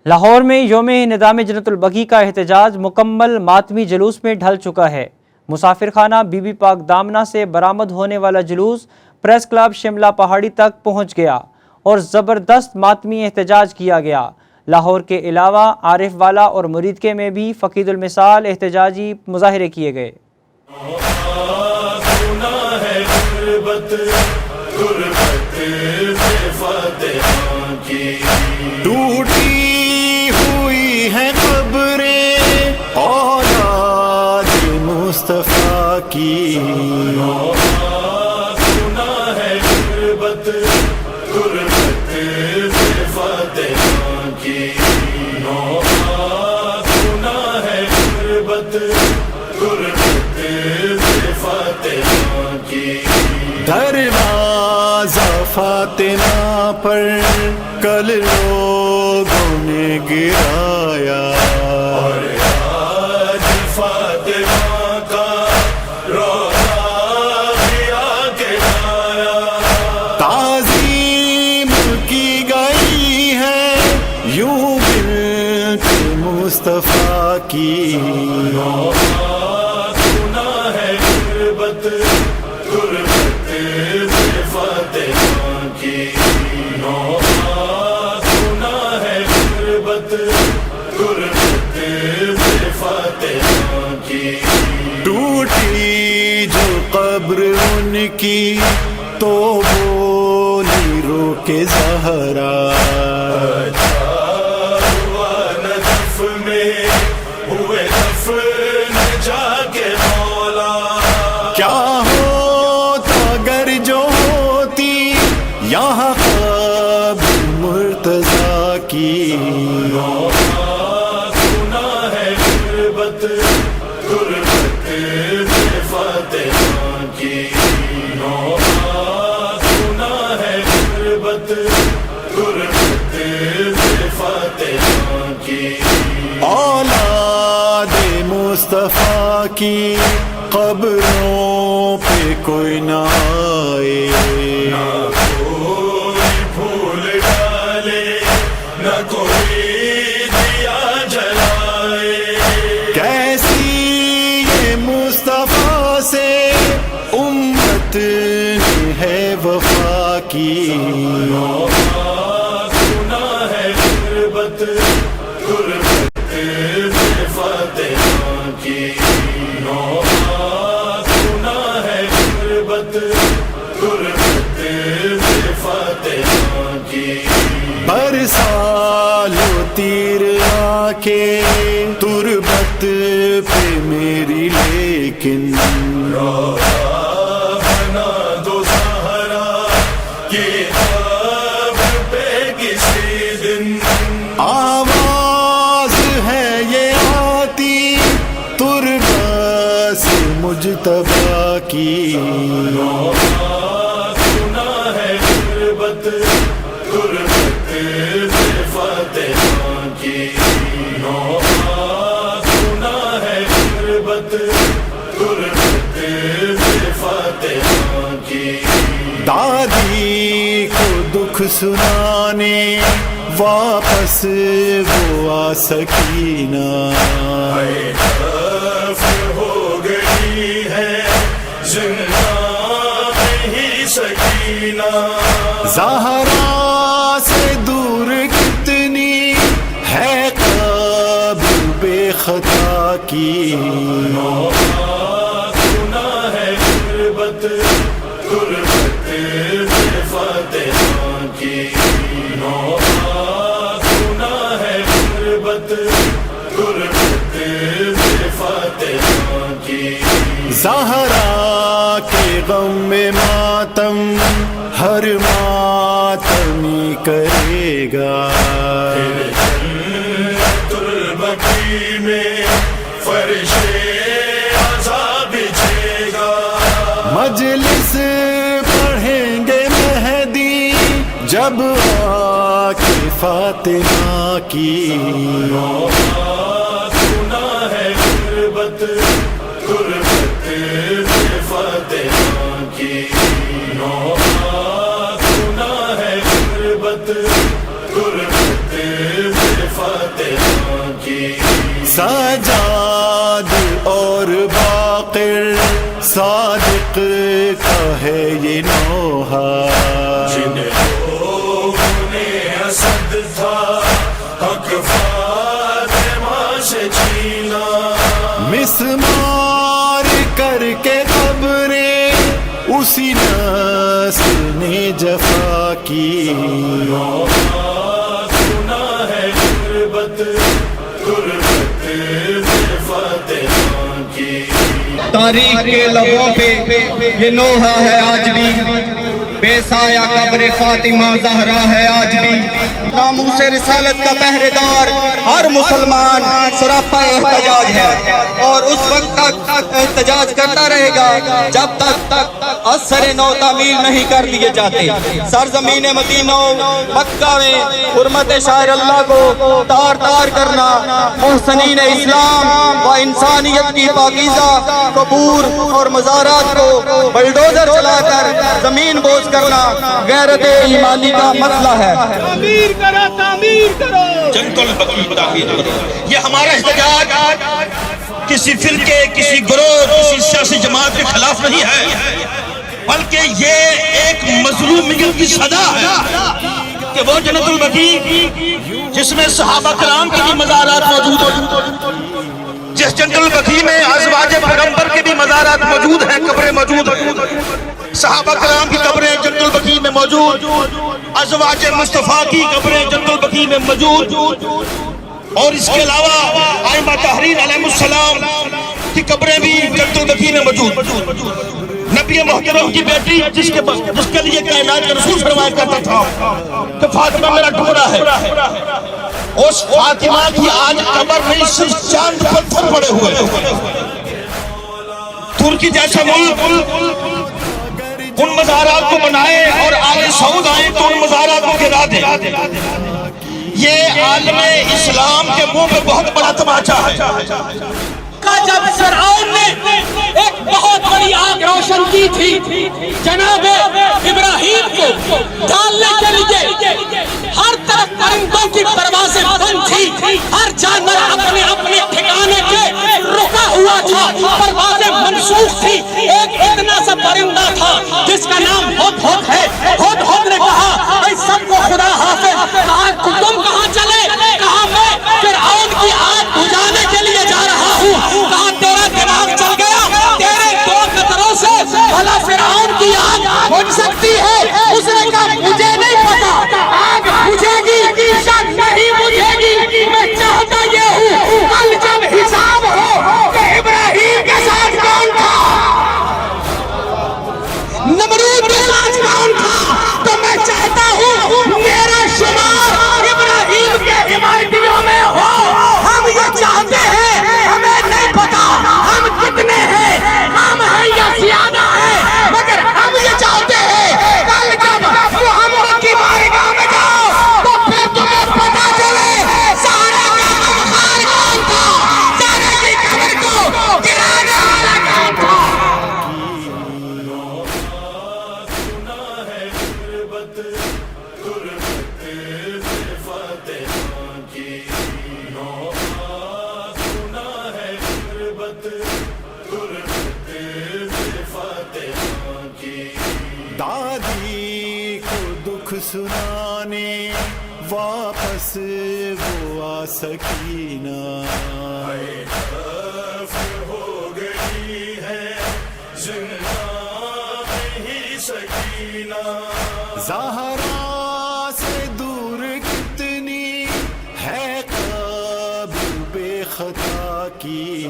لاہور میں یوم نظام جنت البقیع کا احتجاج مکمل ماتمی جلوس میں ڈھل چکا ہے۔ مسافر خانہ بی بی پاک دامنہ سے برآمد ہونے والا جلوس پریس کلب شملہ پہاڑی تک پہنچ گیا اور زبردست ماتمی احتجاج کیا گیا۔ لاہور کے علاوہ عارف والا اور مریدکے میں بھی فقید المثال احتجاجی مظاہرے کیے گئے۔ ٹوٹی ہوئی ہے قبریں اولاد مصطفیٰ کی، سنا ہے غربت غربت فاتحہ کی، سنا ہے غربت غربت فاتحہ کی۔ دروازہ فاطمہ پر کل لوگوں نے گرایا، اور آج فاطمہ کا روزہ بھی آ کے آیا۔ تعظیم کی گئی ہے یوں بنت مصطفیٰ کی، سنا ہے غربت غربت فاتحہ کی، سنا ہے غربت غربت فاتحہ کی۔ ٹوٹی جو قبر ان کی تو بولی رو کے زہرا، نجف میں ہوئے دفن جا کے مولا، کیا ہوتا گر جو ہوتی یہاں قبر مرتضیٰ کی، سنا ہے غربت غربت فاتحہ کی، سنا ہے غربت غربت فاتحہ کی۔ اولاد مصطفیٰ کی قبروں پہ کوئی نہ آئے، کوئی پھول ڈالے نہ کوئی دیا جلائے، کیسی یہ مصطفیٰ سے امت ہے وفا کی، سنا ہے غربت غربت فاتحہ کی، سنا ہے غربت غربت فاتحہ کی۔ برسالو تیر آ کے تربت پہ میری، لیکن بنا دو سہارا کی قبر پہ کسی دن، آواز ہے یہ آتی تربت سے مجتبیٰ کی، سنا ہے غربت غربت فاتحہ کی، سنا ہے غربت غربت فاتحہ کی۔ دادی کو دکھ سنانے واپس وہ آ سکینہ، دفن ہو گئی ہے زندہ میں ہی سکینہ، زہرا سے دور کتنی ہے قبر بے خطا کی، سنا ہے غربت غربت فاتحہ کی، سنا ہے غربت غربت فاتحہ کی۔ زہرا کے غم میں ماتم ہر ماتمی کرے گا، جنت البقیع میں فرش عذاب بچھے گا، مجلس پڑھیں گے مہدی جب آ کے فاطمہ کی، سنا ہے غربت غربت فاتحہ کی، سنا ہے غربت غربت فاتحہ کی سجاد اور باقر صادق کا ہے یہ نوحہ جن لوگوں نے حسد تھا حق فاطمہ سے چھینا مسمار کر کے قبریں اسی نسل نے جفا کی سنا ہے غربت غربت میں فاتحہ کی تاریخ کے لبوں پہ یہ نوحہ ہے آج بھی بے سایہ قبر فاطمہ زہرا ہے آج بھی ناموس رسالت کا پہرے دار ہر مسلمان سراپا احتجاج ہے اور اس وقت تک احتجاج کرتا رہے گا جب تک اثر نو تعمیل نہیں کر دیے جاتے سرزمین مدینہ مکہ میں حرمت شاعر اللہ کو تار تار کرنا محسنین اسلام و انسانیت کی پاکیزہ قبور اور مزارات کو بلڈوزر چلا کر زمین بوجھ کرنا غیرت ایمانی کا مسئلہ ہے تعمیر کرو جنت البقیع تعمیر کرو. یہ ہمارا احتجاج کسی فرقے کسی گروہ کسی سیاسی جماعت کے خلاف نہیں ہے بلکہ یہ ایک مظلومیت کی صدا ہے کہ وہ جنت البقیع جس میں صحابہ کرام کی بھی مزارات موجود ہیں جس جنت البقیع میں ازواج پیغمبر کے بھی مزارات موجود ہیں قبریں موجود ہیں صحابہ کرام کی قبریں جنت البقیع میں موجود ازواج مصطفیٰ کی قبریں جنت البقیع میں موجود اور اس کے علاوہ ائمہ تحریر علیہ السلام کی قبریں بھی جنت البقیع میں موجود نبی محترم کی بیٹی جس کے لیے کائنات کا رسول فرمایا کرتا تھا کہ فاطمہ میرا ٹکڑا ہے اس فاطمہ کی آج قبر نہیں صرف چاند پتھر پڑے ہوئے ترکی جیسا ملک ان مزارات کو بنائے اور آل سعود آئے تو ان مزارات کو گرا دے یہ عالم اسلام کے منہ پہ بہت بڑا تماچا ہے جب فرعون نے ایک بہت بڑی آگ روشن کی تھی جناب ابراہیم کو ڈالنے کے لیے ہر طرف پرندوں کی پروازیں بند تھی ہر جانور اپنے اپنے ٹھکانے کے رکا ہوا تھا پروازیں منسوخ تھی ایک اتنا سا پرندہ تھا جس کا نام ہد ہد ہے ہد ہد نے کہا اے سب کو خدا حافظ کہا تم کہاں چلے کہا میں فرعون کی آگ بجھانے کے لیے جا رہا ہوں کہا تیرا دماغ چل گیا تیرے دو قطروں سے بھلا فرعون کی آگ بجھ سکتی ہے اس نے کہا مجھے نہیں پتا آگ بجھے گی شاید نہیں بجھے گی میں چاہتا یہ ہوں کل جب حساب ہو کہ ابراہیم کے ساتھ کون تھا نمرود کے ساتھ کون تھا تو میں چاہتا ہوں میرا شمار ابراہیم کے حمایتیوں میں ہو ہم یہ چاہتے ہیں ہمیں نہیں پتا ہم کتنے ہیں ہم ہیں یا زیادہ ہیں مگر ہم یہ چاہتے ہیں کل جب محمد کی بارگاہ میں جاؤ تو پھر تمہیں پتا چلے سارے کا غمخار کون تھا سارے کی قبر کو گرانے والا کون تھا دادی کو دکھ سنانے واپس وہ آ سکینہ ہو گئی ہے زندہ میں ہی سکینہ زہرا سے دور کتنی ہے قبر بے خطا کی